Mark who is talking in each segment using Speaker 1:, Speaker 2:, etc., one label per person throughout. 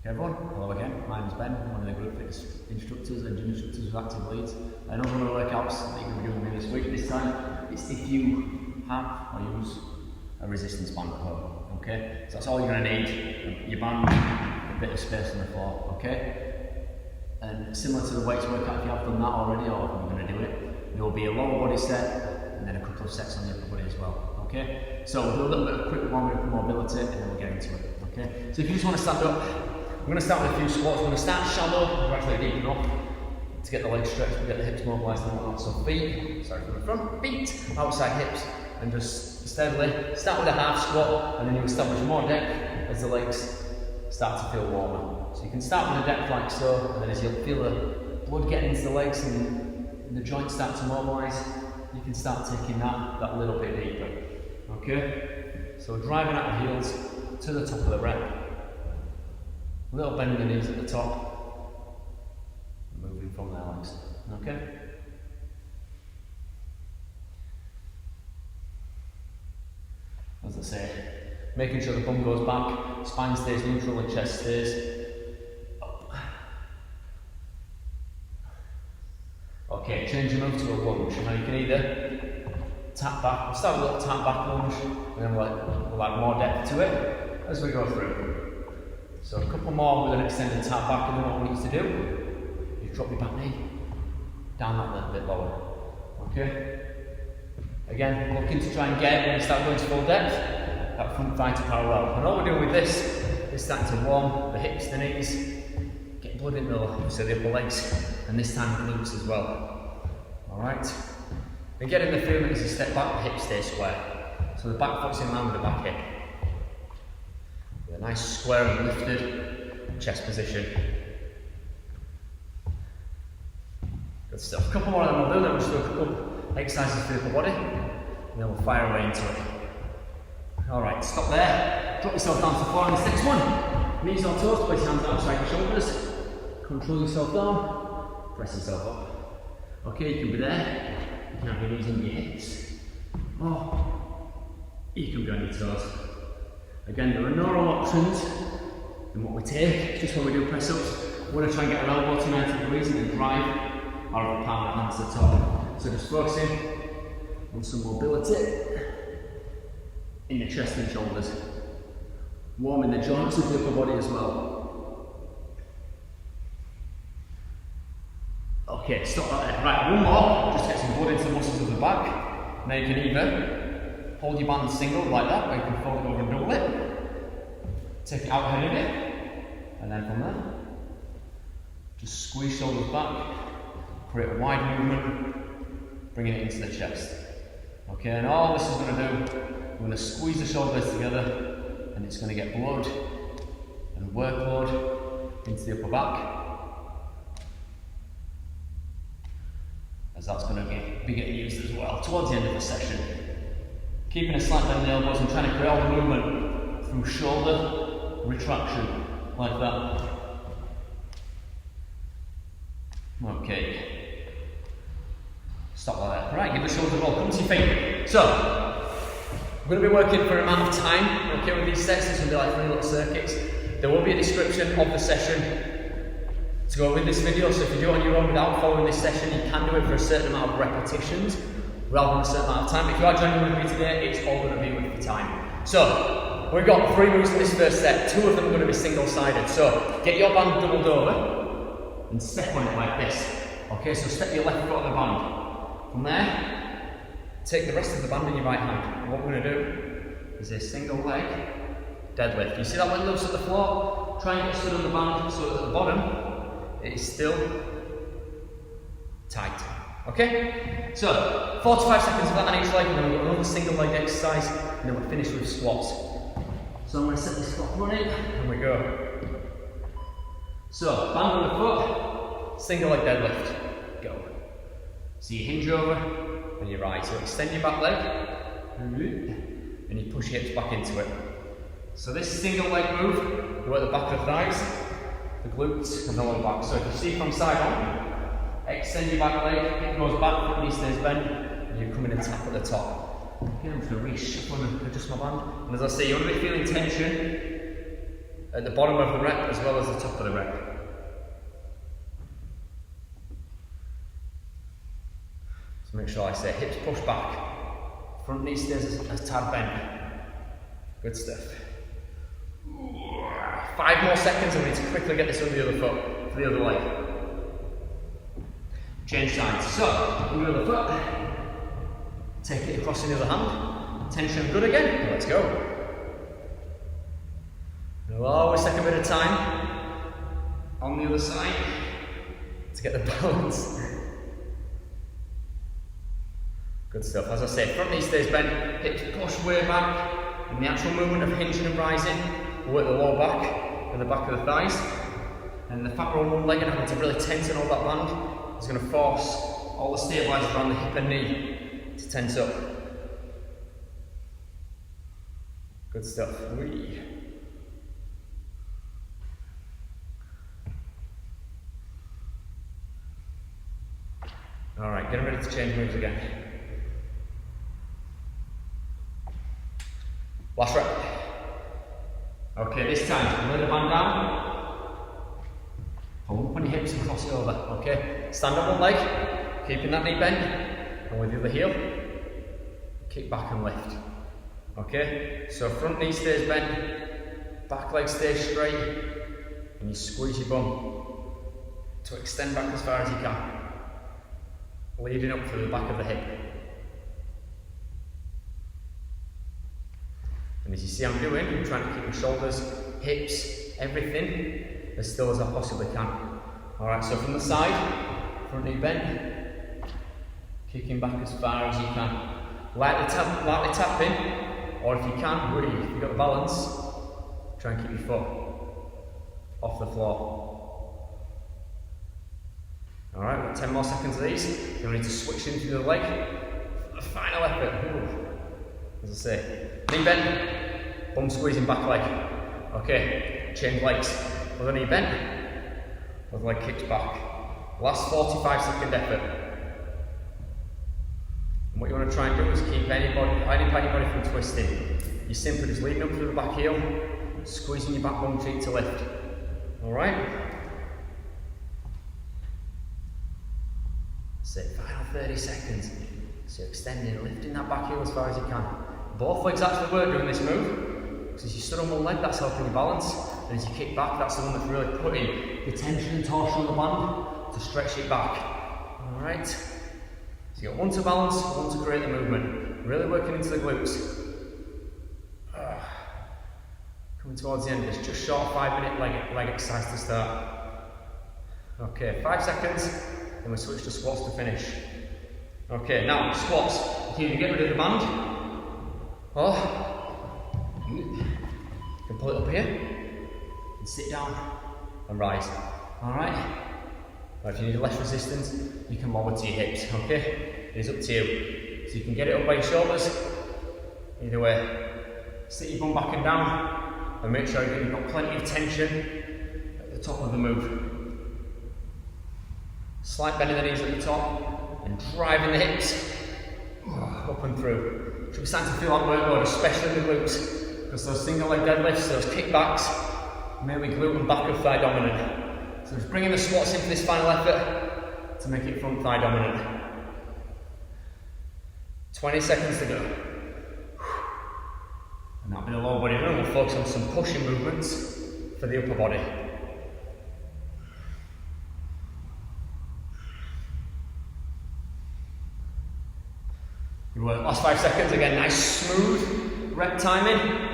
Speaker 1: Okay everyone, hello again, my name is Ben, I'm one of the group fitness instructors and gym instructors with Active Leeds. And one of the workouts that you're going to be doing with me this week, this time, is if you have or use a resistance band at home, okay? So that's all you're going to need, your band, a bit of space on the floor, okay? And similar to the weights workout, if you have done that already or if you're going to do it, there will be a lower body set and then a couple of sets on the upper body as well, okay? So we'll do a little bit of quick warming up and mobility and then we'll get into it, okay? So if you just want to stand up, we're going to start with a few squats. We're going to start shallow, gradually deepen up to get the legs stretched, get the hips mobilised and whatnot. So feet, sorry from the front, feet, outside hips, and just steadily start with a half squat, and then you establish more depth as the legs start to feel warmer. So you can start with a depth like so, and then as you feel the blood getting into the legs and the joints start to mobilise, you can start taking that little bit deeper. Okay? So driving out the heels to the top of the rep. A little bend in the knees at the top, moving from there, legs. Okay? As I say, making sure the bum goes back, spine stays neutral and chest stays up. Okay, change your move to a lunge. Now you can either tap back, we'll start with a little tap back lunge, and then we'll add more depth to it as we go through. So a couple more with an extended tap back, and then what we need to do, you drop your back knee down that little bit lower. Okay? Again, looking to try and get, when you start going to full depth, that front thigh to parallel. And all we're doing with this is starting to warm the hips, the knees, get blood into the upper legs, and this time the glutes as well. Alright? And getting the feeling as you step back, the hips stay square. So the back foot's in line with the back hip. A nice square and lifted chest position. Good stuff. A couple more of them we'll do, then we'll just do a couple exercises for the upper body, and then we'll fire away into it. Alright, stop there. Drop yourself down to the floor on this next one. Knees on toes, place your hands outside your shoulders. Control yourself down. Press yourself up. Okay, you can be there. You can have your knees under your hips. Or you can be on your toes. Again, there are no wrong options in what we take, just when we do press ups. We're going to try and get our elbow to 90 degrees and then drive our upper palm down to the top. So just focusing on some mobility in the chest and shoulders. Warming the joints of the upper body as well. Okay, stop right there. Right, one more, just get some blood into the muscles of the back. Now you can either hold your band single like that, or you can fold it over and double it. Take it out ahead of it, and then from there, just squeeze shoulders back, create a wide movement, bringing it into the chest. Okay, and all this is going to do, we're going to squeeze the shoulders together, and it's going to get blood and workload into the upper back, as that's going to be getting used as well towards the end of the session. Keeping a slight bend in the elbows and trying to create all the movement through shoulder retraction, like that. Okay. Stop like that. Right, give the shoulders a roll. Come to your feet. So, we're going to be working for an amount of time. Okay, with these sets, this will be like 3 little circuits. There will be a description of the session to go with this video, so if you do it on your own without following this session, you can do it for a certain amount of repetitions rather than a certain amount of time. If you are joining with me today, it's all going to be with the time. So, we've got 3 moves in this first set. 2 of them are going to be single-sided. So, get your band doubled over and step on it like this. Okay, so step your left foot on the band. From there, take the rest of the band in your right hand. And what we're going to do is a single leg deadlift. You see that leg loose at the floor? Try and get stood on the band so that at the bottom it is still tight. Okay? So, 4 to 5 seconds of that on each leg, and then we've got another single leg exercise, and then we'll finish with squats. So I'm going to set this squat running, and we go. So, band on the foot, single leg deadlift, go. So you hinge over, and you rise. So extend your back leg, and you push your hips back into it. So this single leg move, you work the back of the thighs, the glutes, and the lower back. So if you see from side on, extend your back leg, it goes back, foot knee stays bent, and you come in and tap at the top. Okay, I'm just going to reshuffle and adjust my band. And as I say, you want to be feeling tension at the bottom of the rep as well as the top of the rep. So make sure, like I say, hips push back, front knee stays a tad bent. Good stuff. 5 more seconds and we need to quickly get this under the other foot for the other leg. Change sides. So, under the other foot, take it across in the other hand. Tension good again. Let's go. We'll always take a bit of time on the other side to get the balance. Good stuff. As I say, front knee stays bent, hips push way back. In the actual movement of hinging and rising, we'll work the lower back and the back of the thighs. And the fact we're on one leg and having to really tense and hold that band is going to force all the stabilisers around the hip and knee to tense up. Good stuff. Whee. Alright, getting ready to change moves again. Last rep. Okay, this time, lay the band down. Pull up on your hips and cross it over. Okay, stand up one leg, keeping that knee bent, and with the other heel, kick back and lift. Okay, so front knee stays bent, back leg stays straight, and you squeeze your bum to extend back as far as you can, leading up through the back of the hip. And as you see I'm doing, I'm trying to keep my shoulders, hips, everything as still as I possibly can. Alright, so from the side, front knee bent, kicking back as far as you can. Lightly tap in, or if you can, breathe. If you've got the balance, try and keep your foot off the floor. Alright, we've got 10 more seconds of these. Then we need to switch into the leg for the final effort. Ooh. As I say, knee bent, bum squeezing back leg. Okay, change legs. With the knee bent, with the leg kicked back. Last 45-second effort. And what you want to try and do is keep anybody from twisting. You're simply just leading up through the back heel, squeezing your back bum cheek to lift. Alright? So final 30 seconds. So extending, lifting that back heel as far as you can. Both legs actually work during this move. Because as you stood on one leg, that's helping you balance. And as you kick back, that's the one that's really putting the tension and torsion on the band to stretch it back. Alright? So you've got one to balance, one to create the movement. Really working into the glutes. Coming towards the end, it's just short 5-minute leg exercise to start. Okay, 5 seconds, then we switch to squats to finish. Okay, now squats. You can get rid of the band, or you can pull it up here and sit down and rise. Alright? Or if you need less resistance, you can lower to your hips. Okay? It is up to you. So you can get it up by your shoulders. Either way, sit your bum back and down, and make sure you've got plenty of tension at the top of the move. Slight bend in the knees at the top, and driving the hips up and through. Should be starting to feel that workload, especially in the glutes, because those single leg deadlifts, those kickbacks, maybe glute and back of thigh dominant. So just bringing the squats in for this final effort to make it front thigh dominant. 20 seconds to go. And that'll be the lower body run. We'll focus on some pushing movements for the upper body. Good work. Last 5 seconds. Again, nice smooth rep timing.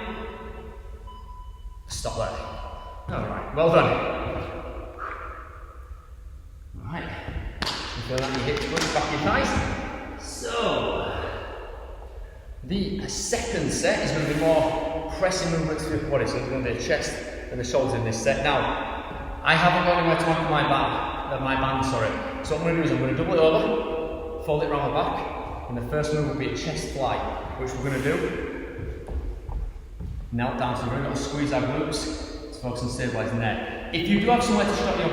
Speaker 1: Stop there. Alright, well done. Alright. You feel that your hips push back your thighs. So, the second set is going to be more pressing movements through the body. So it's going to be the chest and the shoulders in this set. Now, I haven't got anywhere to anchor my band, So what I'm going to do is I'm going to double it over, fold it around my back. And the first move will be a chest fly, which we're going to do. Knelt down, so we're going to squeeze our glutes to focus on stabilising there. If you do have somewhere to strap your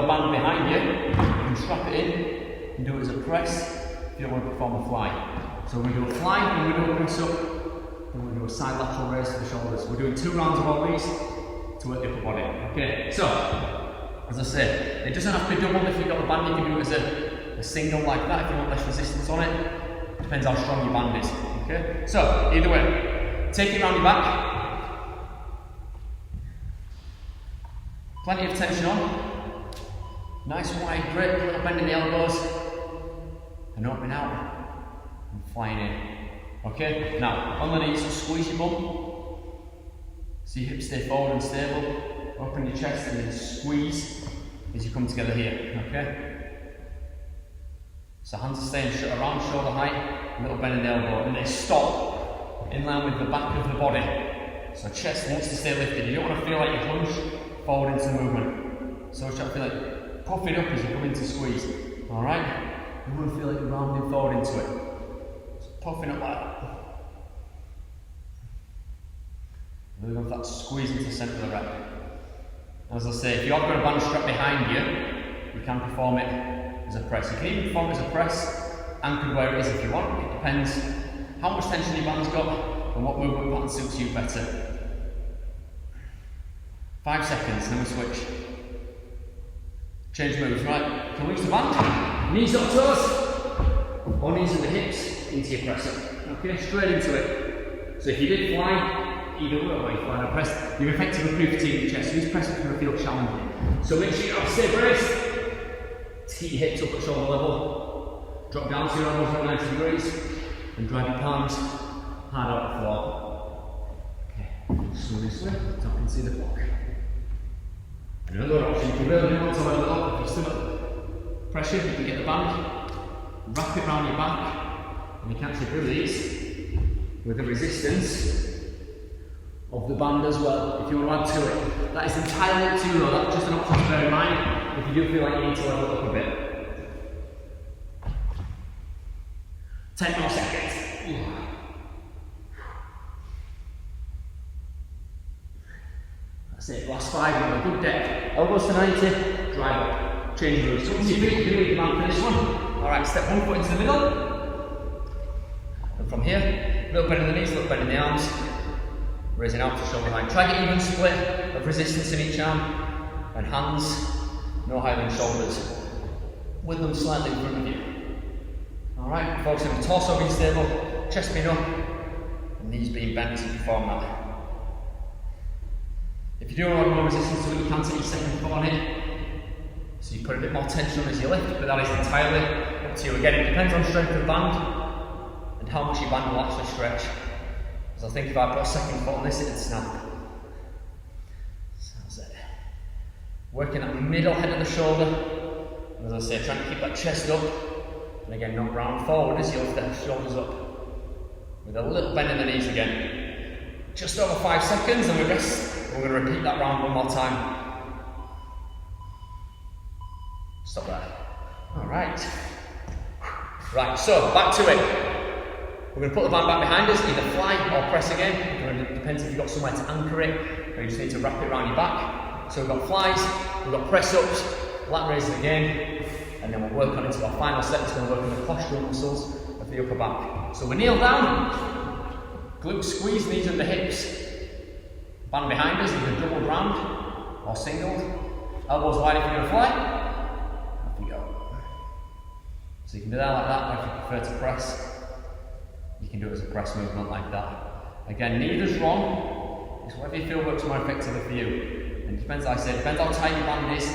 Speaker 1: band behind you, you can strap it in and do it as a press if you don't want to perform a fly. So we're going to do a fly, then we're going to press up, then we're going to do a side lateral raise to the shoulders. We're doing 2 rounds of all these, to work the upper body. Okay, so as I said, it doesn't have to be doubled. If you've got the band, you can do it as a single like that if you want less resistance on it. Depends how strong your band is. Okay, so either way, take it around your back. Plenty of tension on. Nice wide grip, a little bend in the elbows, and opening out and flying in. Okay, now on the knees, squeeze your bum. So your hips stay forward and stable. Open your chest and then squeeze as you come together here. Okay? So hands are staying around shoulder height, a little bend in the elbow, and they stop in line with the back of the body. So chest wants to stay lifted. You don't want to feel like you plunge forward into movement. So try to feel like puffing up as you come into squeeze. Alright? You want to feel like you're rounding forward into it. So puffing up like that. Really go for that squeeze into the centre of the rep. As I say, if you have got a band strap behind you, you can perform it as a press. You can even perform it as a press, anchored where it is if you want. It depends how much tension your band's got and what movement pattern suits you better. 5 seconds, then we switch. Change moves, right? You can lose the band, knees up toes, or knees and the hips into your presser. Okay, straight into it. So if you did fly, either way, fly or press, you're effectively pre-fatiguing your chest. So these presses can feel challenging. So make sure you have to stay braced. To keep your hips up at shoulder level. Drop down to your elbows at 90 degrees. And drive your palms hard out the floor. Okay, swing this way, tap into the block. Another option, if you really want to level it up, if you're still at pressure, you can get the band, wrap it around your back, and you can actually do these with the resistance of the band as well, if you want to add to it. That is entirely up to you though, that's just an option to bear in mind if you do feel like you need to level it up a bit. 10 more seconds. That's it, last 5, you have a good deck. Elbows to 90, drive up, change moves. So once your feet, you can leave the band for this one. Alright, step one foot into the middle. And from here, a little bend in the knees, a little bend in the arms. Raising out to shoulder height. Try to get even split of resistance in each arm. And hands no higher than shoulders. With them slightly in front of you. Alright, focus on the torso being stable, chest being up, and knees being bent as you perform that. If you do want more resistance to it, you can take your second foot on it. So you put a bit more tension on as you lift, but that is entirely up to you. Again, it depends on strength of the band and how much your band will actually stretch. So I think if I put a second foot on this, it'd snap. So that's it. Working that middle head of the shoulder. And as I say, trying to keep that chest up. And again, not round forward as you lift the shoulders up. With a little bend in the knees again. Just over 5 seconds and we rest. We're going to repeat that round one more time. Stop there. Alright. Right, so back to it. We're going to put the band back behind us, either fly or press again. It depends if you've got somewhere to anchor it, or you just need to wrap it around your back. So we've got flies, we've got press ups, lat raises again, and then we'll work on into our final set. It's going to work on the postural muscles of the upper back. So we kneel down, glutes squeeze, knees under hips. Band behind us, either doubled round or singled. Elbows wide if you're going to fly. Off you go. So you can do that like that, or if you prefer to press, you can do it as a press movement like that. Again, neither's wrong. It's whatever you feel works more effectively for you. And it depends, like I said, depends how tight your band is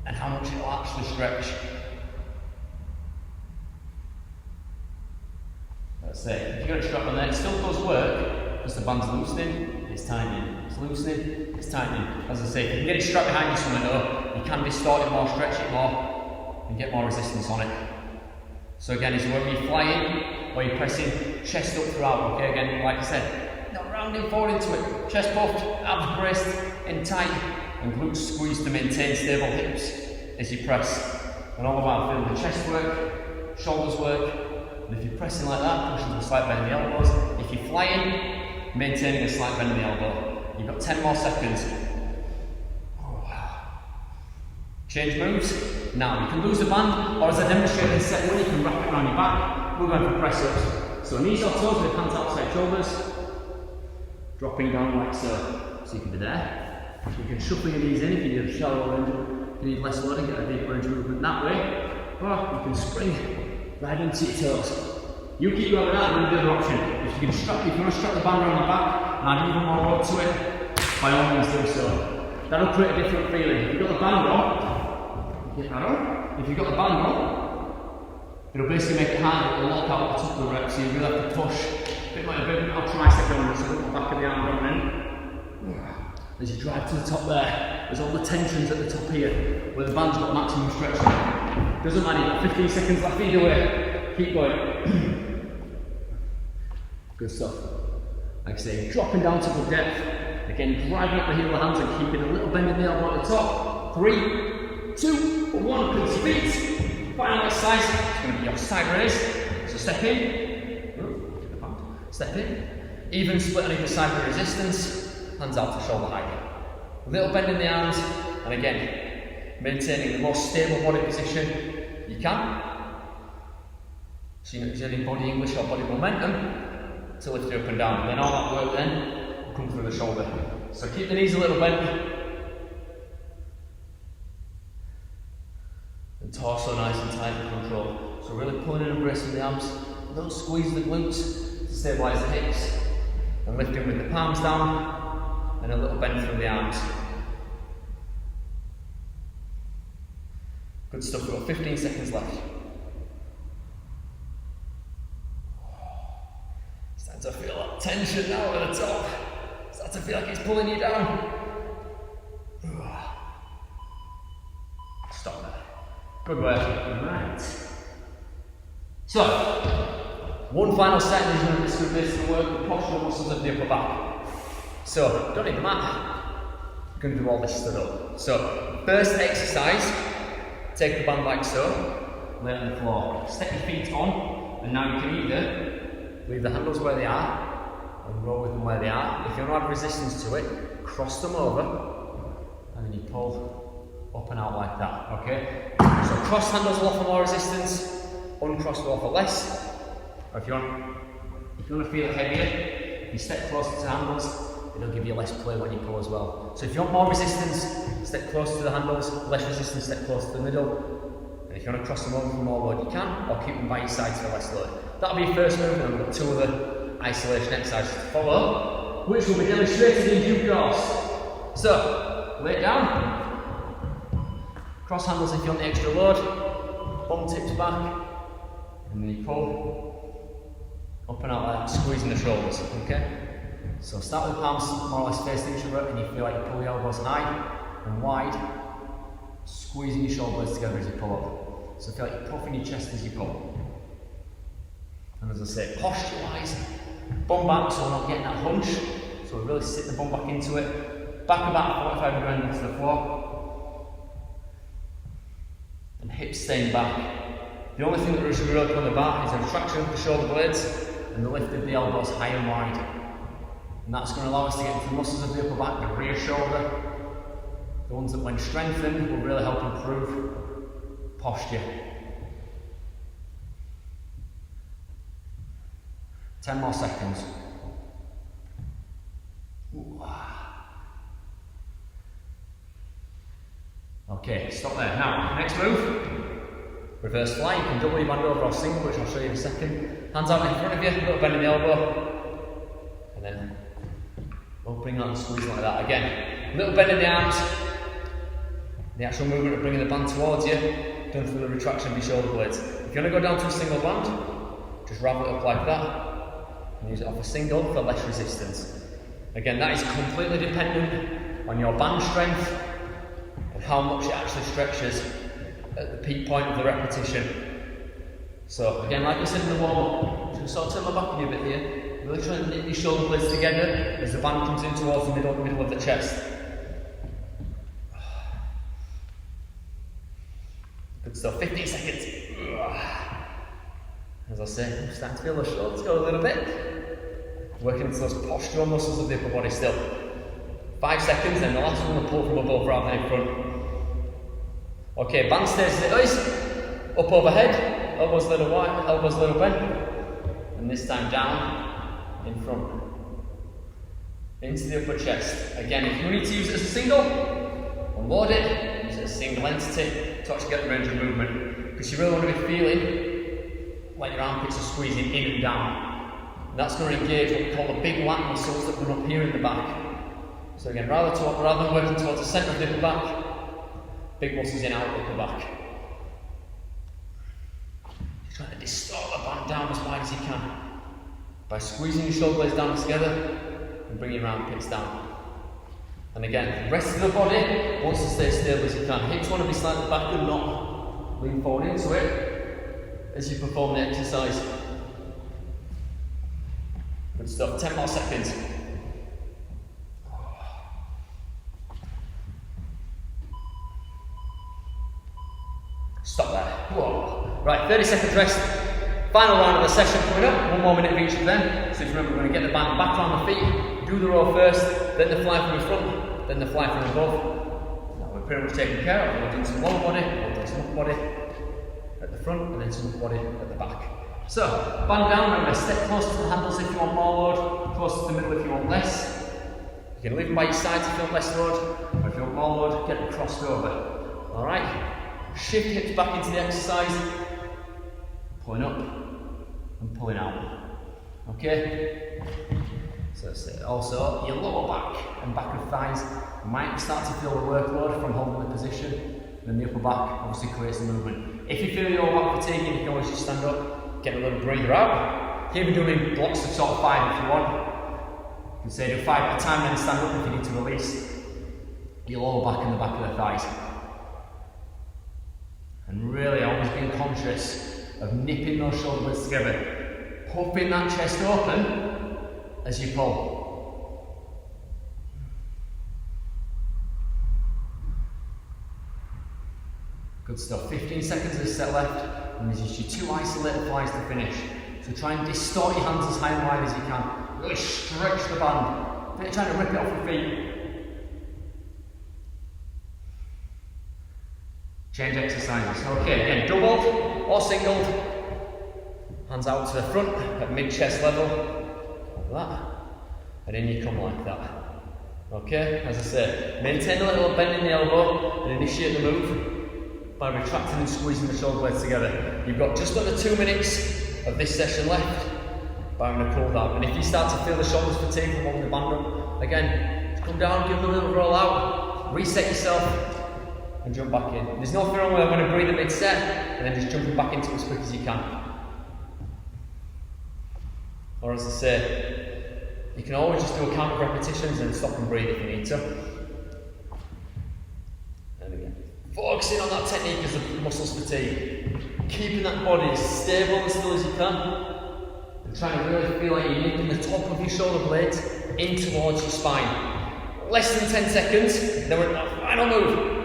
Speaker 1: and how much it will actually stretch. That's it. If you've got a strap on there, it still does work because the band's loosening, it's tightening. It's loosening, it's tightening. As I say, if you can get it strapped behind you somewhere though, you can distort it more, stretch it more, and get more resistance on it. So again, it's whether you're flying or you're pressing chest up throughout, okay? Again, like I said, not rounding forward into it. Chest puffed, abs braced, in tight, and glutes squeezed to maintain stable hips as you press. And all the while feeling the chest work, shoulders work, and if you're pressing like that, pushing to a slight bend in the elbows. If you're flying, maintaining a slight bend in the elbow. You've got 10 more seconds. Change moves. Now, you can lose the band, or as I demonstrated in set 1, you can wrap it around your back. We're going for press ups. So knees or toes with hands outside shoulders. Dropping down like so. So you can be there. You can shuffle your knees in if you need a shallow range, if you need less loading, get a deeper range of movement that way. Or you can spring right into your toes. You keep going that, and the other option. If you want to strap the band around the back and add even more load to it, by all means do so. That'll create a different feeling. If you've got the band on, get that on. If you've got the band on, it'll basically make it harder to lock out the top of the rep, so you really have to push. A bit like a bit of tricep down, so the back of the arm going in. As you drive to the top there, there's all the tensions at the top here, where the band's got maximum stretch. Doesn't matter, you've got 15 seconds left either way. Keep going. Good stuff. Like I say, dropping down to good depth. Again, driving up the heel of the hands and keeping a little bend in the elbow at the top. 3, 2, 1, good speed. Final exercise, it's going to be your side raise. So step in, step in. Even split on either side with resistance, hands out to shoulder height. A little bend in the arms, and again, maintaining the most stable body position you can. So you're not using any body English or body momentum to lift you up and down. And then all that work then will come through the shoulder. So keep the knees a little bent. And torso nice and tight and controlled. So really pulling in and bracing the arms. Don't squeeze the glutes to stabilise the hips. And lifting with the palms down. And a little bend through the arms. Good stuff, we've got 15 seconds left. Starting to feel that tension now at the top. Starting to feel like it's pulling you down. Stop there. Good work. Right. So, one final set, and this is basically work the postural muscles of the upper back. So, don't need the mat. You're going to do all this stood up. So, first exercise, take the band like so, lay it on the floor. Step your feet on, and now you can either leave the handles where they are, and roll with them where they are. If you want to add resistance to it, cross them over, and then you pull up and out like that, okay? So cross handles will offer more resistance, uncrossed will offer less. Or if you want to feel it heavier, if you step closer to the handles, it'll give you less play when you pull as well. So if you want more resistance, step closer to the handles, less resistance, step closer to the middle. And if you want to cross them over for more load, you can, or keep them by your sides for less load. That'll be your first move, and we've got 2 other isolation exercises to follow, which will be demonstrated in due course. So, lay it down, cross handles if you want the extra load, bum tips back, and then you pull up and out like that, squeezing the shoulders, okay? So start with the palms more or less facing each other, and you feel like you pull the elbows high and wide, squeezing your shoulder blades together as you pull up. So feel like you're puffing your chest as you pull. And as I say, posture-wise, bum back so we're not getting that hunch. So we really sit the bum back into it. Back about 45 degrees into the floor. And hips staying back. The only thing that we should really put on the back is a retraction of the shoulder blades and the lift of the elbows high and wide. And that's going to allow us to get into the muscles of the upper back, the rear shoulder. The ones that when strengthened will really help improve posture. 10 more seconds. Ooh. Okay, stop there. Now, next move. Reverse fly. You can double your band over or single, which I'll show you in a second. Hands out in front of you, a little bend in the elbow. And then opening out and squeezing like that. Again, a little bend in the arms. The actual movement of bringing the band towards you, done through the retraction of your shoulder blades. If you want to go down to a single band, just ravel it up like that. And use it off a single for less resistance. Again, that is completely dependent on your band strength and how much it actually stretches at the peak point of the repetition. So again, like I said in the warm-up, just sort of turn my back on you a bit here. Really try and knit your shoulder blades together as the band comes in towards the middle of the chest. Good stuff, 15 seconds. As I say, I'm starting to feel the shoulders go a little bit. Working into those postural muscles of the upper body still. 5 seconds, then the last one will pull from above rather than in front. Okay, band stays as it is. Up overhead, elbows a little wide, elbows a little bent. And this time down, in front. into the upper chest. Again, if you need to use it as a single, unload it, use it as a single entity to actually get the range of movement. Because you really want to be feeling like your armpits are squeezing in and down. And that's going to engage what we call the big lat muscles that run up here in the back. So again, rather than working towards the centre of the upper back, big muscles in out upper back. You're trying to distort the band down as wide as you can by squeezing your shoulder blades down together and bringing your armpits down. And again, the rest of the body wants to stay stable as you can. Hips want to be slightly back and not lean forward into it as you perform the exercise. Good stuff. 10 more seconds. Stop there. Whoa. Right, 30 seconds rest. Final round of the session coming up. 1 more minute of each of them. So remember, we're going to get the band back on the feet, do the row first, then the fly from the front, then the fly from above. Now we're pretty much taken care of. We're doing some lower body, we'll do some upper body at the front, and then some upper body at the back. So, band down, remember, step closer to the handles if you want more load, closer to the middle if you want less. You can leave them by your sides if you want less load, or if you want more load, get them crossed over. Alright? Shift hips back into the exercise, pulling up and pulling out. Okay? So also your lower back and back of thighs might start to feel the workload from holding the position, then the upper back obviously creates the movement. If you feel your lower back fatiguing, you can always just stand up, get a little breather out. Here we're doing blocks of sort of 5 if you want. You can say do 5 at a time, then stand up if you need to release your lower back and the back of the thighs. And really always being conscious of nipping those shoulder blades together, puffing that chest open as you pull. Good stuff. 15 seconds of this set left, and there's just your 2 isolated flies to finish. So try and distort your hands as high and wide as you can. Really stretch the band. Don't try to rip it off your feet. Change exercises. Okay, again, doubled or singled. Hands out to the front at mid-chest level. Like that. And in you come like that. Okay, as I say, maintain a little bend in the elbow and initiate the move by retracting and squeezing the shoulder blades together. You've got just under 2 minutes of this session left by having a cool down. And if you start to feel the shoulders fatigue from holding the band up, again, just come down, give them a little roll out, reset yourself, and jump back in. There's nothing wrong with having a breather mid-set and then just jumping back into it as quick as you can. Or as I say, you can always just do a count of repetitions and stop and breathe if you need to. And again, focusing on that technique as the muscles fatigue. Keeping that body as stable and still as you can. And trying to really feel like you're nipping the top of your shoulder blades in towards your spine. Less than 10 seconds, then we're at final move.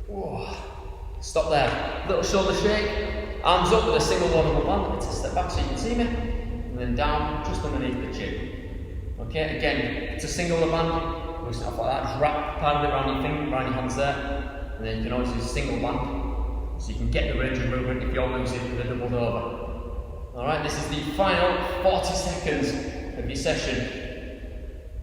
Speaker 1: Whoa. Stop there. Little shoulder shake. Arms up with a single laudable band. Let's step back so you can see me. And then down just underneath the chin. Okay, again, it's a single band. Loosen it off like that. Just wrap part of it around your finger, around your hands there. And then you can always use a single band. So you can get the range of movement if you're losing with a doubled over. Alright, this is the final 40 seconds of your session.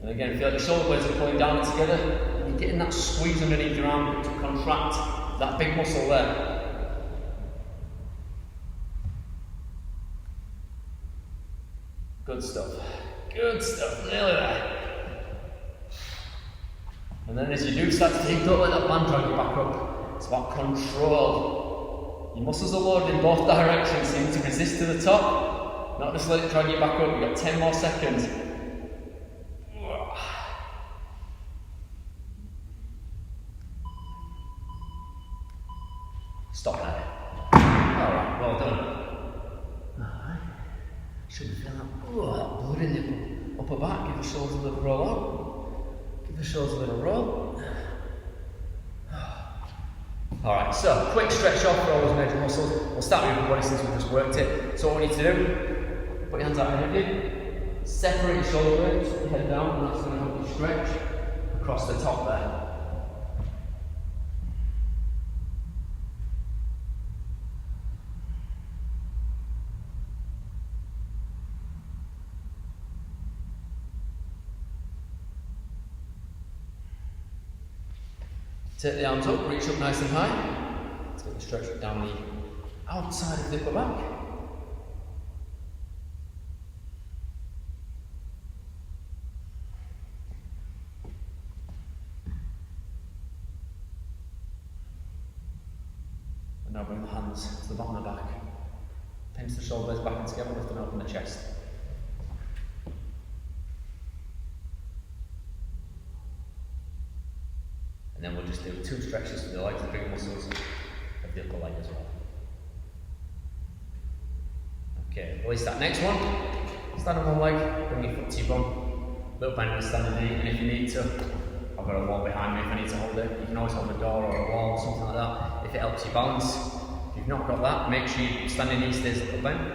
Speaker 1: And again, feel like the shoulder blades are pulling down together. And you're getting that squeeze underneath your arm to contract that big muscle there. Good stuff. Good stuff, nearly there. And then as you do start to take, don't let that band drag you back up. It's about control. Your muscles are loaded in both directions, so you need to resist to the top, not just let it drag you back up. You've got 10 more seconds. Stop there. Alright, well done. Alright. Should we feel that blood in the upper back? Give the shoulders a little roll out. Give the shoulders a little roll. Alright, so quick stretch off for all those major muscles. We'll start with your body since we've just worked it. So what we need to do, put your hands out behind you, separate your shoulder blades, put your head down, and that's going to help you stretch across the top there. Take the arms up, reach up nice and high. Let's get the stretch down the outside of the upper back. And now bring the hands to the bottom of the back. Pinch the shoulders back and together, lift and open the chest. And then we'll just do 2 stretches for the legs, the big muscles of the upper leg as well. Okay, release that next one. Stand on one leg, bring your foot to your bum. Little bend in the standing knee, and if you need to, I've got a wall behind me if I need to hold it. You can always hold a door or a wall, something like that, if it helps you balance. If you've not got that, make sure your standing knee stays little bent.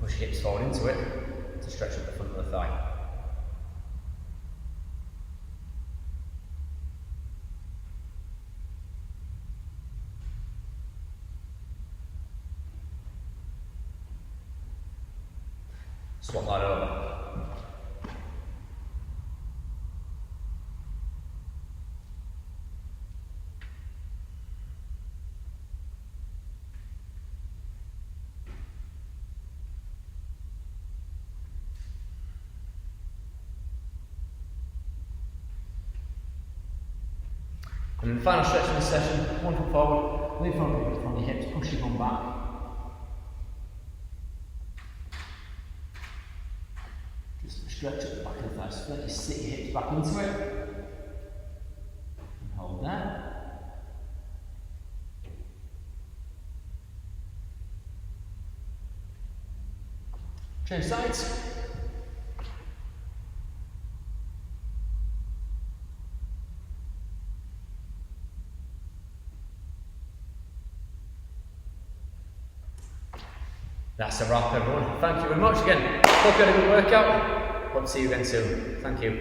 Speaker 1: Push your hips forward into it to stretch up the front of the thigh. Swap that over. And then the final stretch of this session, 1 foot forward, lean forward from your hips, push your bum back. Just stretch up the back of the thighs, let you sit your hips back into it. And hold there. Change sides. That's a wrap, everyone. Thank you very much again. Hope you had a good workout. Hope to see you again soon. Thank you.